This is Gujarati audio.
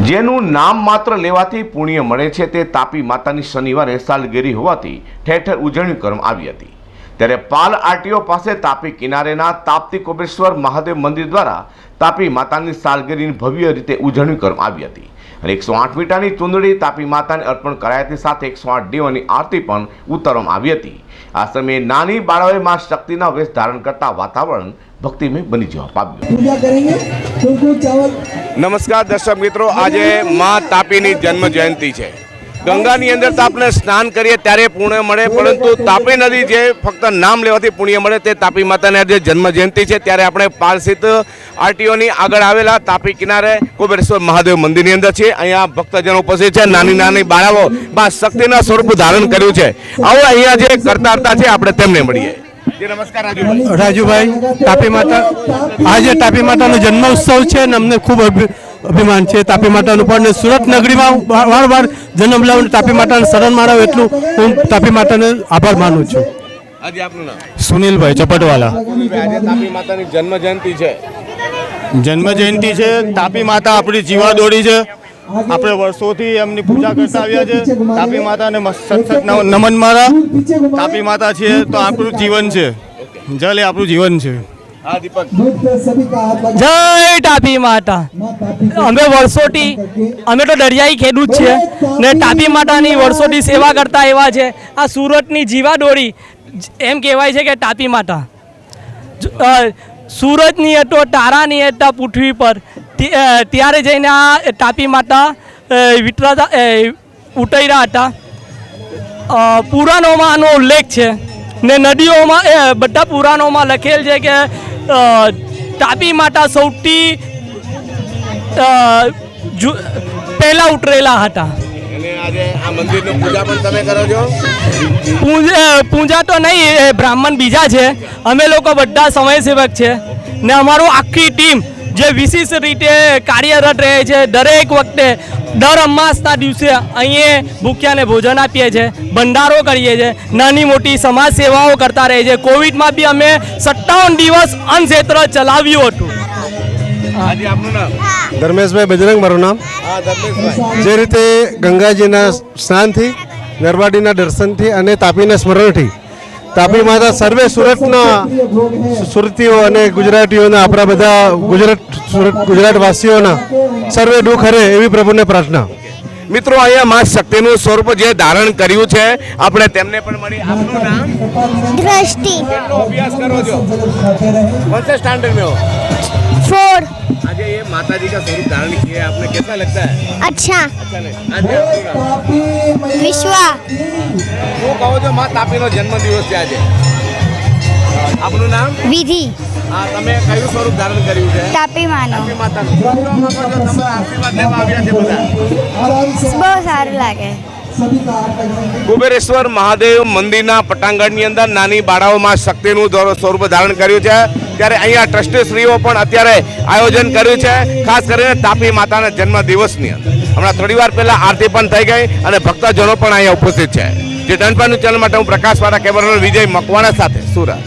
જેનું નામ માત્ર લેવાથી પુણ્ય મળે છે તે તાપી માતાની શનિવારે સાલગીરી હોવાથી ઠેર ઠેર ઉજવણી કરવામાં આવી હતી। ત્યારે પાલ આરટીઓ પાસે તાપી કિનારેના તાપ્તી કોબેશ્વર મહાદેવ મંદિર દ્વારા તાપી માતાની સાલગીરીની ભવ્ય રીતે ઉજવણી કરવામાં આવી હતી અને 108 મીટરની ચૂંદડી તાપી માતાને અર્પણ કરાયાથી સાથે 108 દેવોની આરતી પણ ઉતારવામાં આવી હતી। આ સમયે નાની બાળાઓએ માં શક્તિના વેશ ધારણ કરતા વાતાવરણ ભક્તિમય બની જવા પામ્યું। નમસ્કાર દર્શક મિત્રો, આજે માં તાપીની જન્મ જયંતિ છે। ગંગાની અંદર તો આપણે સ્નાન કરીએ ત્યારે પુણ્ય મળે, પરંતુ તાપી નદી જે ફક્ત નામ લેવાથી પુણ્ય મળે તે તાપી માતાની આજે જન્મ જયંતિ છે। ત્યારે આપણે પાલ સ્થિત આરટીઓની આગળ આવેલા તાપી કિનારે કોબેશ્વર મહાદેવ મંદિરની અંદર છે। અહીંયા ભક્તજનો ઉપસ્થિત છે। નાની નાની બાળાઓ માં શક્તિના સ્વરૂપ ધારણ કર્યું છે। આવો અહીંયા જે કરતા છે આપણે તેમને મળીએ। નમસ્કાર રાજુભાઈ, તાપી માતા આજે તાપી માતાનો જન્મ ઉત્સવ છે અને અમને ખૂબ અભિમાન છે તાપી માતાનું પણ। સુરત નગરીમાં વારંવાર જન્મ લાવીને તાપી માતાને શરણ મારાવ એટલું હું તાપી માતાને આભાર માનું છું। આજે આપનું નામ? સુનિલભાઈ ચપટવાલા। આજે તાપી માતાની જન્મ જયંતિ છે। જન્મ જયંતિ છે। તાપી માતા આપણી જીવાદોરી છે। આપણે વર્ષોથી એમની પૂજા કરતા આવ્યા છે। તાપી માતાને સતત નમન મારા। તાપી માતા છે તો આપણું જીવન છે, જલ એ આપણું જીવન છે। જય તાપી માતા। અમે વર્ષોથી અમે તો દરિયાઈ ખેડૂત છે ને તાપી માતાની વર્ષોથી સેવા કરતા એવા છે। આ સુરતની જીવાદોરી એમ કહેવાય છે કે તાપી માતા સૂરજની હતો, તારાની હતા પૃથ્વી પર, ત્યારે જઈને આ તાપી માતા ઉતર્યા હતા। પુરાણોમાં આનો ઉલ્લેખ છે ને નદીઓમાં બધા પુરાણોમાં લખેલ છે કે તાપી માતા સૌથી પહેલા ઉતરેલા હતા। પૂજા તો નહીં, બ્રાહ્મણ બીજા છે, અમે લોકો બધા સમયસેવક છે ને અમારું આખી ટીમ જે વિશેષ રીતે કાર્યરત રહે છે। દરેક વખતે દર અમાસના દિવસે અહીંયા ભૂખ્યાને ભોજન આપીએ છીએ, ભંડારો કરીએ છીએ, નાની મોટી સમાજ સેવાઓ કરતા રહીએ છીએ। કોવિડમાં બી અમે 57 દિવસ અન્ન ક્ષેત્ર ચલાવ્યું હતું। આજે આપનું નામ? ધર્મેશભાઈ બજરંગ મારું નામ। જે રીતે ગંગાજીના સ્નાનથી, નર્મદાના દર્શનથી અને તાપીના સ્મરણથી તાપી માતા સર્વે સુરતીઓ અને ગુજરાતીઓના આપણા બધા ગુજરાતવાસીઓના સર્વે દુઃખ હરે એવી પ્રભુને પ્રાર્થના। મિત્રો, અહીંયા માં શક્તિનું સ્વરૂપ જે ધારણ કર્યું છે આપણે તેમને પણ મળી। આપનું નામ? दृष्टि। કેટલો અભ્યાસ કરો છો? कौन से स्टैंडर्ड में हो? 4। आज ये माता जी का स्वरूप धारण किया है, आपने कैसा लगता है? अच्छा। अच्छा नहीं? आज विश्वा। वो कहो जो माँ तापी नो जन्म दिवस છે આજે। આપનું નામ? विधि। હા, તમે કયું સ્વરૂપ ધારણ કર્યું છે? तापी मानो। તાપી માતાનું। તમારા આશીર્વાદ લેવા આવ્યા છે બધા। બહુ સારું લાગે। કુબેરેશ્વર મહાદેવ મંદિરના પટાંગણની અંદર નાની બાળાઓમાં શક્તિનું સ્વરૂપ ધારણ કર્યું છે। ત્યારે અહીંયા ટ્રસ્ટીશ્રીઓ પણ અત્યારે આયોજન કર્યું છે, ખાસ કરીને તાપી માતાના જન્મ દિવસની અંદર। હમણાં થોડી વાર પહેલા આરતી પણ થઈ ગઈ અને ભક્તજનો પણ અહીંયા ઉપસ્થિત છે। જે ધનપાનું ચેનલ માટે હું પ્રકાશવાળા કેમેરામેન વિજય મકવાણા સાથે સુરત।